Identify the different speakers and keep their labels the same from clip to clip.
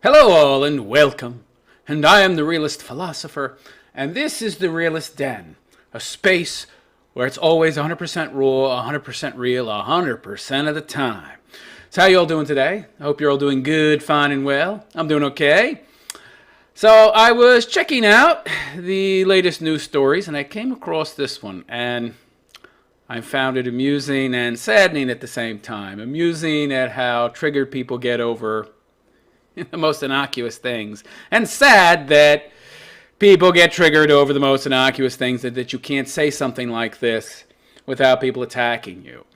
Speaker 1: Hello, all, and welcome. And I am the Realist Philosopher, and this is the Realist Den, a space where it's always 100% raw, 100% real, 100% of the time. So, how you all doing today? I hope you're all doing good, fine, and well. I'm doing okay. So, I was checking out the latest news stories, and I came across this one, and I found it amusing and saddening at the same time. Amusing at how triggered people get over the most innocuous things, and sad that people get triggered over the most innocuous things, that you can't say something like this without people attacking you.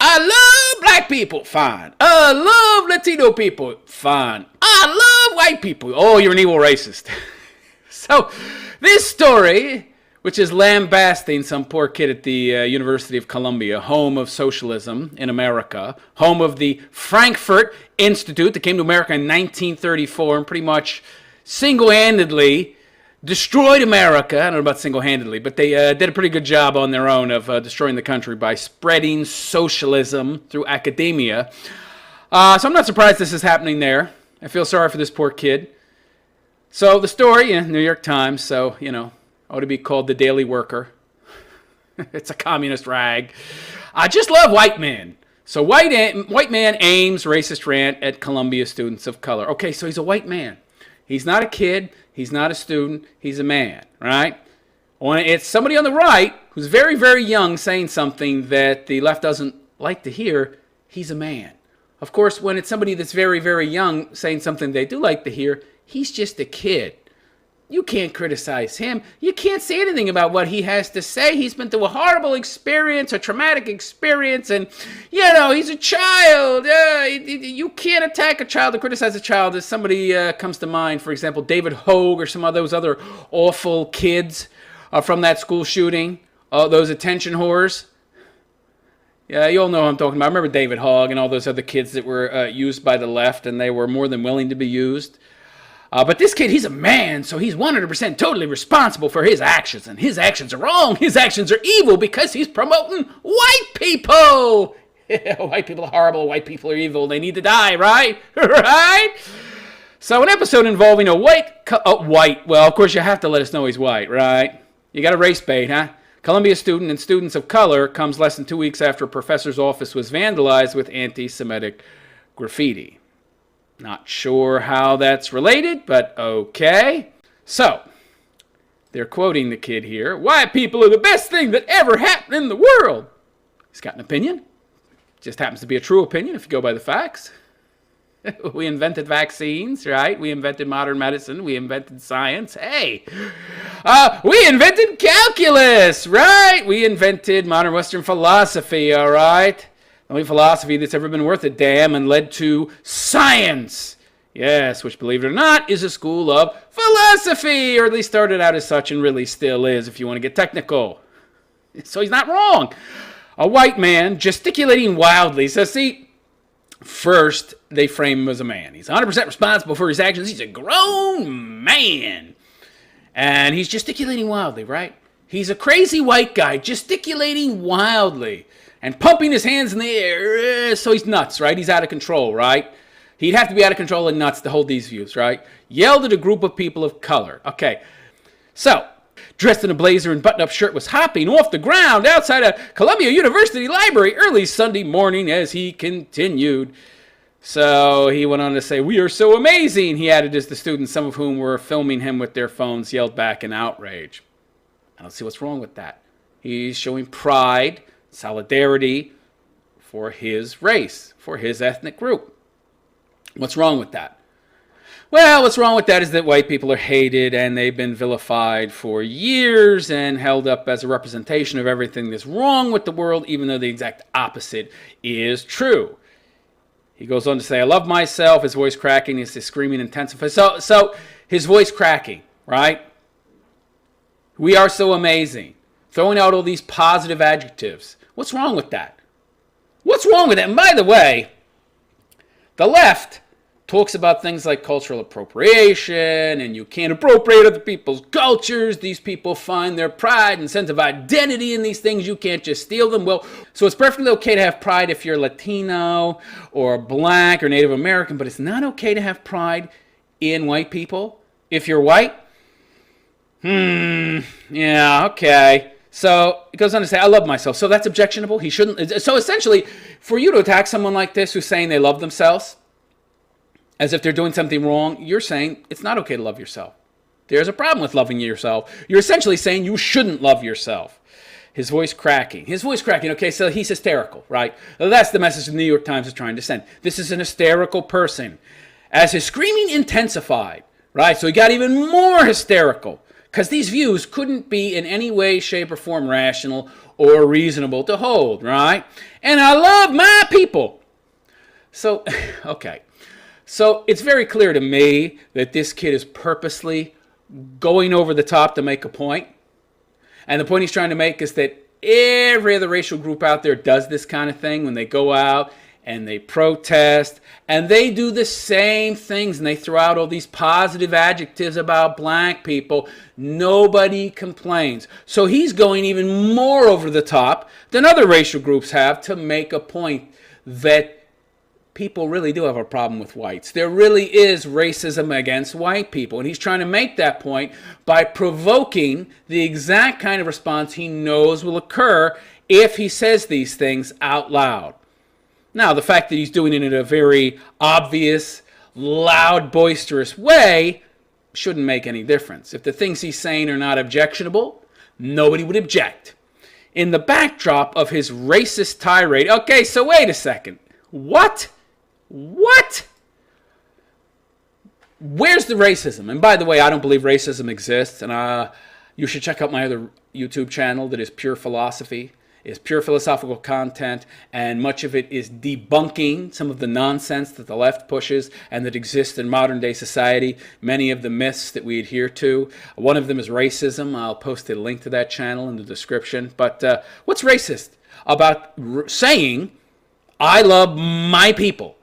Speaker 1: I love black people, fine. I love Latino people, fine. I love white people. Oh, you're an evil racist. So this story, which is lambasting some poor kid at the University of Columbia, home of socialism in America, home of the Frankfurt Institute that came to America in 1934 and pretty much single-handedly destroyed America. I don't know about single-handedly, but they did a pretty good job on their own of destroying the country by spreading socialism through academia. So I'm not surprised this is happening there. I feel sorry for this poor kid. So the story, New York Times, so, ought to be called the Daily Worker. It's a communist rag. I just love white men. So white man aims racist rant at Columbia students of color. Okay, so he's a white man. He's not a kid. He's not a student. He's a man, right? When it's somebody on the right who's very, very young saying something that the left doesn't like to hear, he's a man. Of course, when it's somebody that's very, very young saying something they do like to hear, he's just a kid. You can't criticize him. You can't say anything about what he has to say. He's been through a horrible experience, a traumatic experience, and, he's a child. You can't attack a child or criticize a child. As somebody comes to mind, for example, David Hogue or some of those other awful kids from that school shooting, those attention whores. Yeah, you all know what I'm talking about. I remember David Hogg and all those other kids that were used by the left, and they were more than willing to be used. But this kid, he's a man, so he's 100% totally responsible for his actions, and his actions are wrong. His actions are evil because he's promoting white people. White people are horrible. White people are evil. They need to die, right? Right? So an episode involving a well, of course you have to let us know he's white, right? You got a race bait, huh? Columbia student and students of color comes less than 2 weeks after a professor's office was vandalized with anti-Semitic graffiti. Not sure how that's related, but okay. So, they're quoting the kid here. White people are the best thing that ever happened in the world. He's got an opinion. Just happens to be a true opinion if you go by the facts. We invented vaccines, right? We invented modern medicine. We invented science. Hey, we invented calculus, right? We invented modern Western philosophy, all right? The only philosophy that's ever been worth a damn and led to science. Yes, which, believe it or not, is a school of philosophy, or at least started out as such and really still is if you want to get technical. So he's not wrong. A white man gesticulating wildly. So see, first they frame him as a man. He's 100% responsible for his actions. He's a grown man. And he's gesticulating wildly, right? He's a crazy white guy gesticulating wildly and pumping his hands in the air, so he's nuts, right? He's out of control, right? He'd have to be out of control and nuts to hold these views, right? Yelled at a group of people of color. Okay, so, dressed in a blazer and button-up shirt, was hopping off the ground outside a Columbia University library early Sunday morning as he continued. So he went on to say, "We are so amazing," he added, as the students, some of whom were filming him with their phones, yelled back in outrage. I don't see what's wrong with that. He's showing pride, solidarity for his race, for his ethnic group. What's wrong with that? Well, what's wrong with that is that white people are hated and they've been vilified for years and held up as a representation of everything that's wrong with the world, even though the exact opposite is true. He goes on to say, "I love myself," his voice cracking, his screaming intensifies. So his voice cracking, right? We are so amazing. Throwing out all these positive adjectives. What's wrong with that? What's wrong with that? And by the way, the left talks about things like cultural appropriation, and you can't appropriate other people's cultures. These people find their pride and sense of identity in these things. You can't just steal them. Well, so it's perfectly okay to have pride if you're Latino or black or Native American, but it's not okay to have pride in white people if you're white. Yeah, okay. So it goes on to say, I love myself. So that's objectionable. He shouldn't. So essentially, for you to attack someone like this who's saying they love themselves, as if they're doing something wrong, you're saying it's not okay to love yourself. There's a problem with loving yourself. You're essentially saying you shouldn't love yourself. His voice cracking. Okay, so he's hysterical, right? Well, that's the message the New York Times is trying to send. This is an hysterical person. As his screaming intensified, right? So he got even more hysterical, because these views couldn't be in any way, shape, or form rational or reasonable to hold, right? And I love my people. So, okay. So it's very clear to me that this kid is purposely going over the top to make a point. And the point he's trying to make is that every other racial group out there does this kind of thing when they go out and they protest, and they do the same things, and they throw out all these positive adjectives about black people. Nobody complains. So he's going even more over the top than other racial groups have to make a point that people really do have a problem with whites. There really is racism against white people, and he's trying to make that point by provoking the exact kind of response he knows will occur if he says these things out loud. Now, the fact that he's doing it in a very obvious, loud, boisterous way shouldn't make any difference. If the things he's saying are not objectionable, nobody would object. In the backdrop of his racist tirade, okay, so wait a second. What? Where's the racism? And by the way, I don't believe racism exists, and you should check out my other YouTube channel that is Pure Philosophy. It's pure philosophical content, and much of it is debunking some of the nonsense that the left pushes and that exists in modern day society, many of the myths that we adhere to. One of them is racism. I'll post a link to that channel in the description. But what's racist about saying, I love my people?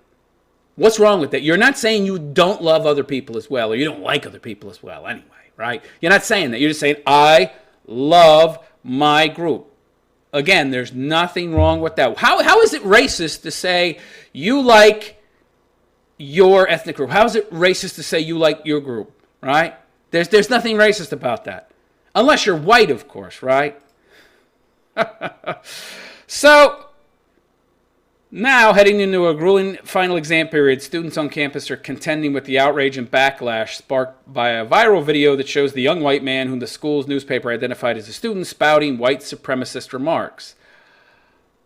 Speaker 1: What's wrong with that? You're not saying you don't love other people as well, or you don't like other people as well anyway, right? You're not saying that. You're just saying, I love my group. Again, there's nothing wrong with that. How is it racist to say you like your ethnic group? How is it racist to say you like your group, right? There's nothing racist about that. Unless you're white, of course, right? So, now, heading into a grueling final exam period, students on campus are contending with the outrage and backlash sparked by a viral video that shows the young white man whom the school's newspaper identified as a student spouting white supremacist remarks.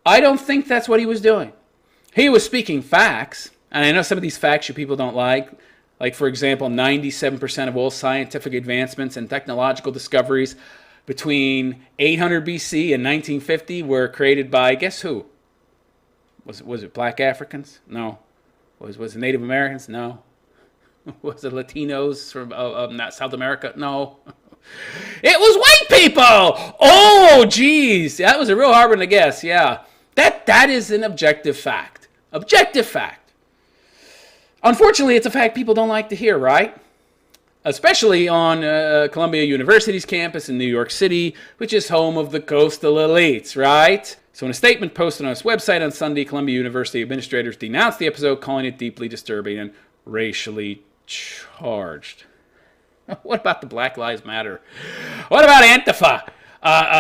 Speaker 1: I don't think that's what he was doing. He was speaking facts, and I know some of these facts you people don't like. Like, for example, 97% of all scientific advancements and technological discoveries between 800 BC and 1950 were created by, guess who? Was it black Africans? No. Was it Native Americans? No. Was it Latinos from not South America? No. It was white people! Oh, geez. That was a real hard one to guess, yeah. That is an objective fact. Objective fact. Unfortunately, it's a fact people don't like to hear, right? Especially on Columbia University's campus in New York City, which is home of the coastal elites, right? So in a statement posted on its website on Sunday, Columbia University administrators denounced the episode, calling it deeply disturbing and racially charged. What about the Black Lives Matter? What about Antifa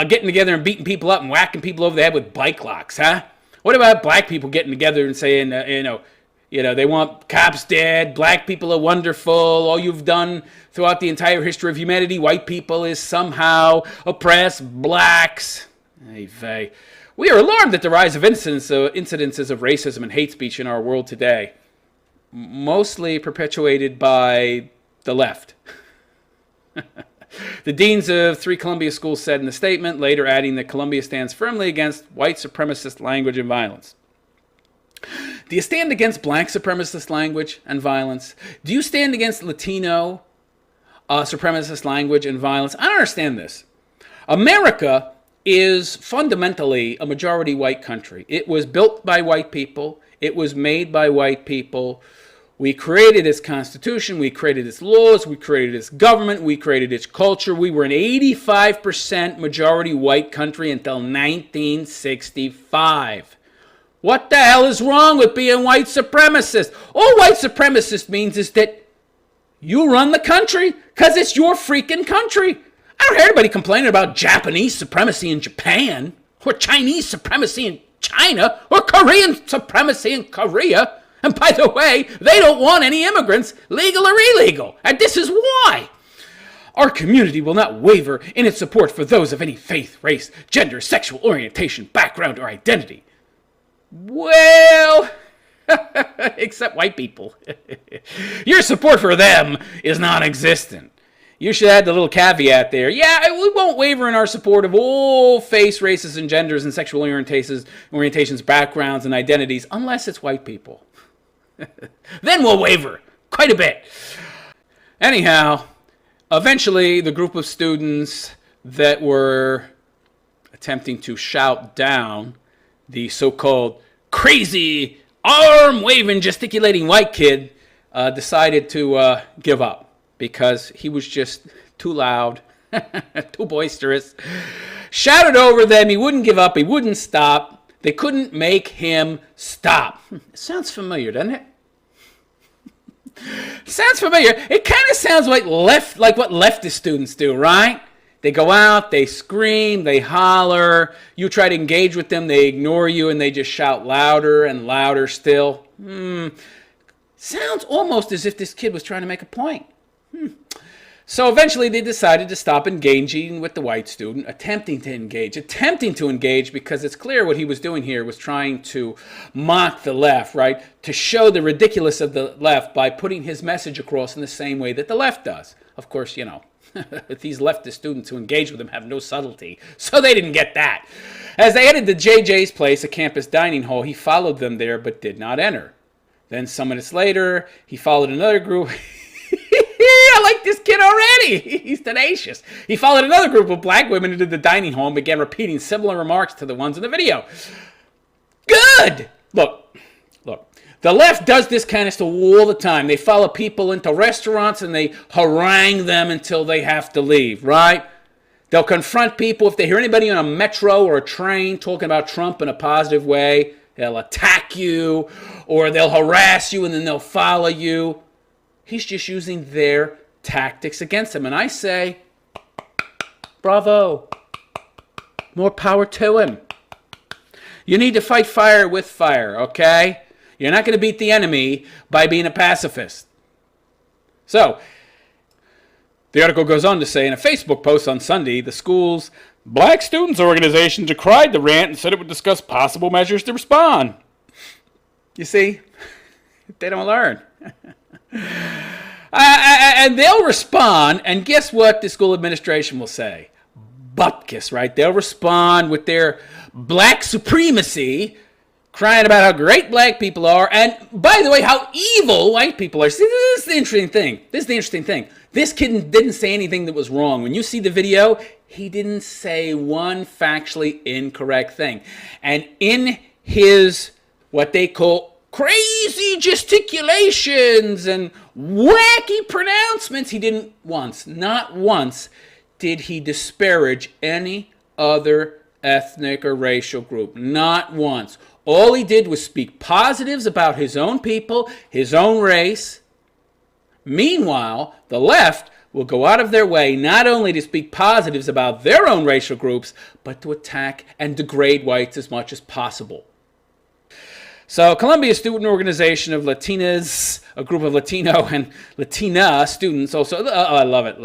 Speaker 1: getting together and beating people up and whacking people over the head with bike locks, huh? What about black people getting together and saying, they want cops dead, black people are wonderful, all you've done throughout the entire history of humanity, white people, is somehow oppress blacks. Hey, vey. We are alarmed at the rise of incidences of racism and hate speech in our world today, mostly perpetuated by the left. The deans of 3 Columbia schools said in the statement, later adding that Columbia stands firmly against white supremacist language and violence. Do you stand against black supremacist language and violence? Do you stand against Latino supremacist language and violence? I don't understand this. America is fundamentally a majority white country. It was built by white people. It was made by white people. We created its constitution, we created its laws, we created its government, we created its culture. We were an 85% majority white country until 1965. What the hell is wrong with being white supremacist? All white supremacist means is that you run the country because it's your freaking country. I don't hear anybody complaining about Japanese supremacy in Japan, or Chinese supremacy in China, or Korean supremacy in Korea. And by the way, they don't want any immigrants, legal or illegal. And this is why. Our community will not waver in its support for those of any faith, race, gender, sexual orientation, background, or identity. Well, except white people. Your support for them is non-existent. You should add the little caveat there. Yeah, we won't waver in our support of all face, races, and genders and sexual orientations, backgrounds, and identities, unless it's white people. Then we'll waver quite a bit. Anyhow, eventually the group of students that were attempting to shout down the so-called crazy, arm-waving, gesticulating white kid decided to give up because he was just too loud, too boisterous. Shouted over them. He wouldn't give up. He wouldn't stop. They couldn't make him stop. Sounds familiar, doesn't it? Sounds familiar. It kind of sounds like what leftist students do, right? They go out, they scream, they holler. You try to engage with them, they ignore you, and they just shout louder and louder still. Sounds almost as if this kid was trying to make a point. So eventually they decided to stop engaging with the white student, attempting to engage because it's clear what he was doing here was trying to mock the left, right? To show the ridiculous of the left by putting his message across in the same way that the left does. Of course, you know, these leftist students who engage with him have no subtlety, so they didn't get that. As they headed to JJ's place, a campus dining hall, he followed them there but did not enter. Then some minutes later, he followed another group. I like this kid already. He's tenacious. He followed another group of black women into the dining hall and began repeating similar remarks to the ones in the video. Good! Look. The left does this kind of stuff all the time. They follow people into restaurants and they harangue them until they have to leave, right? They'll confront people. If they hear anybody on a metro or a train talking about Trump in a positive way, they'll attack you or they'll harass you and then they'll follow you. He's just using their tactics against them. And I say, bravo. More power to him. You need to fight fire with fire, okay? You're not going to beat the enemy by being a pacifist. So, the article goes on to say, in a Facebook post on Sunday, the school's Black Students Organization decried the rant and said it would discuss possible measures to respond. You see, they don't learn. And they'll respond, and guess what the school administration will say? Bupkis, right? They'll respond with their black supremacy, crying about how great black people are, and by the way, how evil white people are. See, this is the interesting thing. This kid didn't say anything that was wrong. When you see the video, he didn't say one factually incorrect thing. And in his, what they call crazy gesticulations and wacky pronouncements, he didn't not once did he disparage any other ethnic or racial group. Not once. All he did was speak positives about his own people, his own race. Meanwhile, the left will go out of their way not only to speak positives about their own racial groups, but to attack and degrade whites as much as possible. So, Columbia Student Organization of Latinas, a group of Latino and Latina students also, I love it.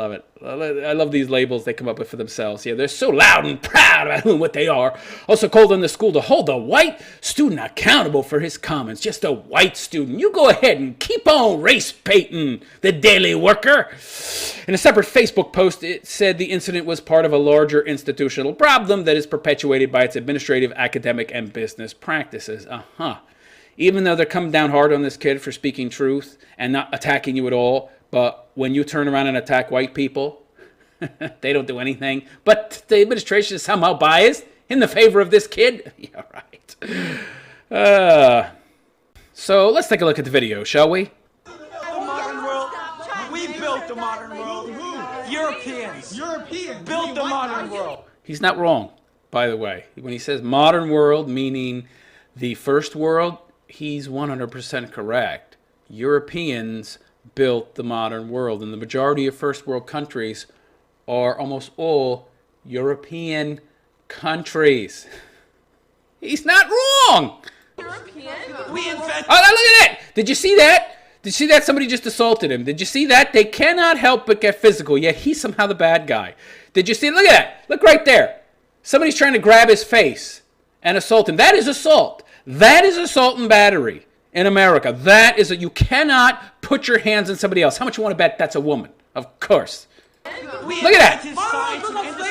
Speaker 1: I love these labels they come up with for themselves. Yeah, they're so loud and proud about what they are. Also called on the school to hold a white student accountable for his comments. Just a white student. You go ahead and keep on race baiting the Daily Worker. In a separate Facebook post, it said the incident was part of a larger institutional problem that is perpetuated by its administrative, academic, and business practices. Even though they're coming down hard on this kid for speaking truth and not attacking you at all, but when you turn around and attack white people, they don't do anything. But the administration is somehow biased in the favor of this kid. Yeah, right. So let's take a look at the video, shall we?
Speaker 2: built the modern world.
Speaker 3: Who?
Speaker 2: Europeans.
Speaker 3: Europeans
Speaker 2: Built the modern world.
Speaker 1: He's not wrong, by the way. When he says modern world, meaning the first world, he's 100% correct. Europeans built the modern world, and the majority of first world countries are almost all European countries. He's not wrong.
Speaker 2: We invented.
Speaker 1: Oh, look at that! Did you see that? Did you see that? Somebody just assaulted him. Did you see that? They cannot help but get physical, yet he's somehow the bad guy. Did you see? Look at that. Look right there. Somebody's trying to grab his face and assault him. That is assault. That is assault and battery in America. That is you cannot put your hands on somebody else. How much you want to bet that's a woman? Of course.
Speaker 2: We
Speaker 1: Look at that.
Speaker 2: invented science and industry.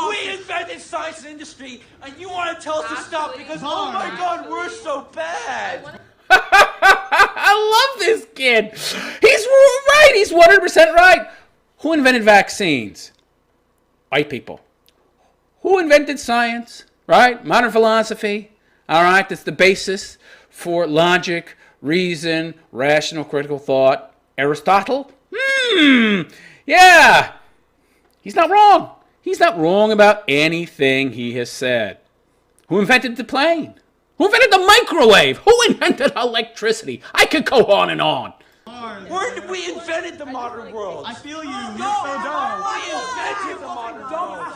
Speaker 2: We invented science and industry, and you want to tell us to stop because, oh my God, we're so bad.
Speaker 1: I love this kid. He's right. He's 100% right. Who invented vaccines? White people. Who invented science? Right? Modern philosophy. All right. That's the basis for logic, reason, rational, critical thought. Aristotle? Yeah. He's not wrong. He's not wrong about anything he has said. Who invented the plane? Who invented the microwave? Who invented electricity? I could go on and on.
Speaker 2: We invented the modern world.
Speaker 3: I feel you. You're so dumb.
Speaker 2: We invented the modern world.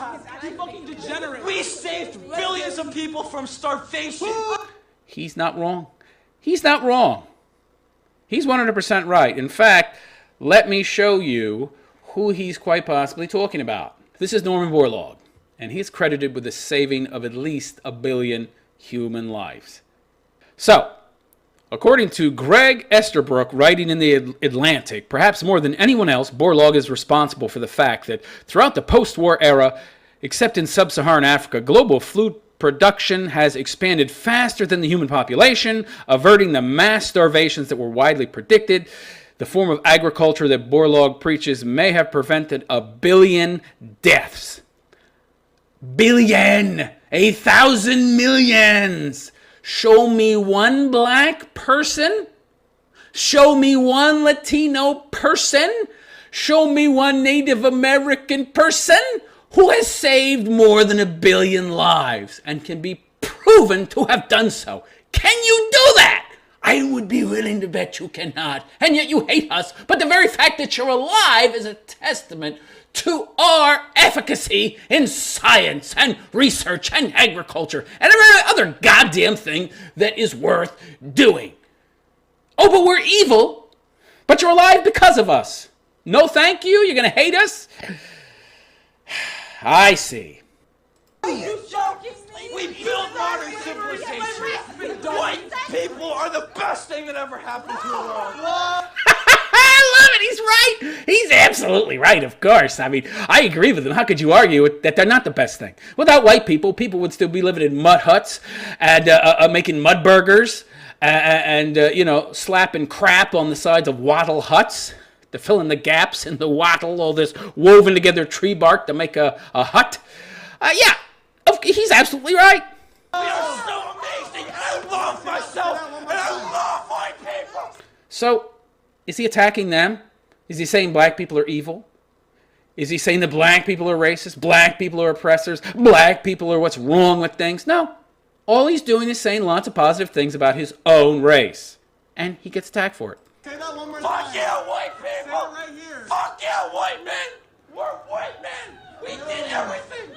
Speaker 3: You fucking degenerate.
Speaker 2: We saved billions of people from starvation.
Speaker 1: He's not wrong. He's not wrong. He's 100% right. In fact, let me show you who he's quite possibly talking about. This is Norman Borlaug, and he's credited with the saving of at least 1 billion human lives. So, according to Greg Esterbrook, writing in the Atlantic, perhaps more than anyone else, Borlaug is responsible for the fact that throughout the post-war era, except in sub-Saharan Africa, global food production has expanded faster than the human population, averting the mass starvations that were widely predicted. The form of agriculture that Borlaug preaches may have prevented 1 billion deaths. Billion! 1,000 millions! Show me one black person? Show me one Latino person? Show me one Native American person who has saved more than 1 billion lives and can be proven to have done so. Can you do that? I would be willing to bet you cannot, and yet you hate us. But the very fact that you're alive is a testament to our efficacy in science and research and agriculture and every other goddamn thing that is worth doing. Oh, but we're evil, but you're alive because of us. No thank you? You're going to hate us? I see.
Speaker 2: We built modern civilization. White people are the best thing that ever happened to the world.
Speaker 1: I love it. He's right. He's absolutely right, of course. I mean, I agree with him. How could you argue that they're not the best thing? Without white people, people would still be living in mud huts and making mud burgers and slapping crap on the sides of wattle huts to fill in the gaps in the wattle, all this woven together tree bark to make a hut. Yeah, he's absolutely right.
Speaker 2: We are so amazing. I love myself, and I love white people.
Speaker 1: So, is he attacking them? Is he saying black people are evil? Is he saying that black people are racist? Black people are oppressors? Black people are what's wrong with things? No. All he's doing is saying lots of positive things about his own race. And he gets attacked for it.
Speaker 3: Say that one more
Speaker 2: Fuck
Speaker 3: time.
Speaker 2: yeah, white people.
Speaker 3: Say it right here.
Speaker 2: Fuck yeah, white men. We're white men. We did everything.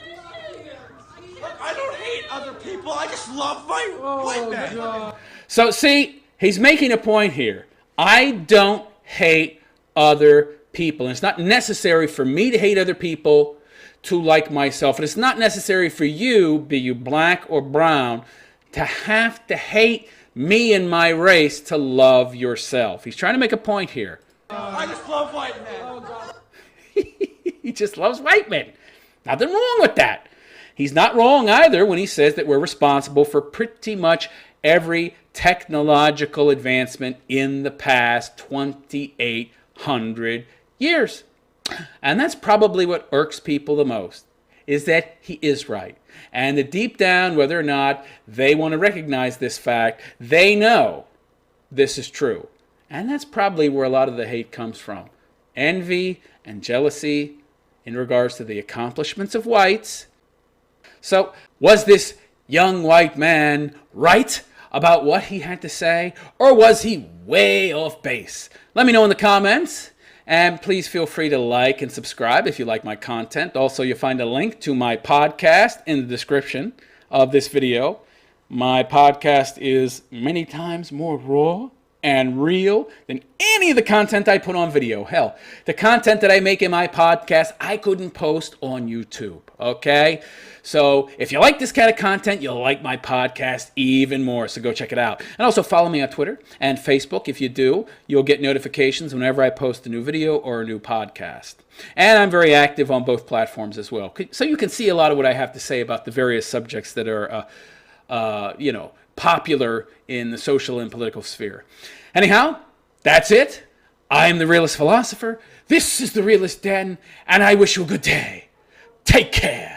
Speaker 2: Look, I don't hate other people. I just love my white men.
Speaker 1: So, see, he's making a point here. I don't hate other people. And it's not necessary for me to hate other people to like myself. And it's not necessary for you, be you black or brown, to have to hate me and my race to love yourself. He's trying to make a point here.
Speaker 2: I just love white men.
Speaker 1: He just loves white men. Nothing wrong with that. He's not wrong either when he says that we're responsible for pretty much every technological advancement in the past 2,800 years. And that's probably what irks people the most, is that he is right. And that deep down, whether or not they want to recognize this fact, they know this is true. And that's probably where a lot of the hate comes from. envy and jealousy in regards to the accomplishments of whites. So, was this young white man right about what he had to say, or was he way off base? Let me know in the comments, and please feel free to like and subscribe if you like my content. Also, you'll find a link to my podcast in the description of this video. My podcast is many times more raw and real than any of the content I put on video. Hell, the content that I make in my podcast, I couldn't post on YouTube, okay? So if you like this kind of content, you'll like my podcast even more, so go check it out. And also follow me on Twitter and Facebook. If you do, you'll get notifications whenever I post a new video or a new podcast. And I'm very active on both platforms as well, so you can see a lot of what I have to say about the various subjects that are popular in the social and political sphere. Anyhow, that's it. I am the Realist Philosopher. This is the Realist Den, and I wish you a good day. Take care.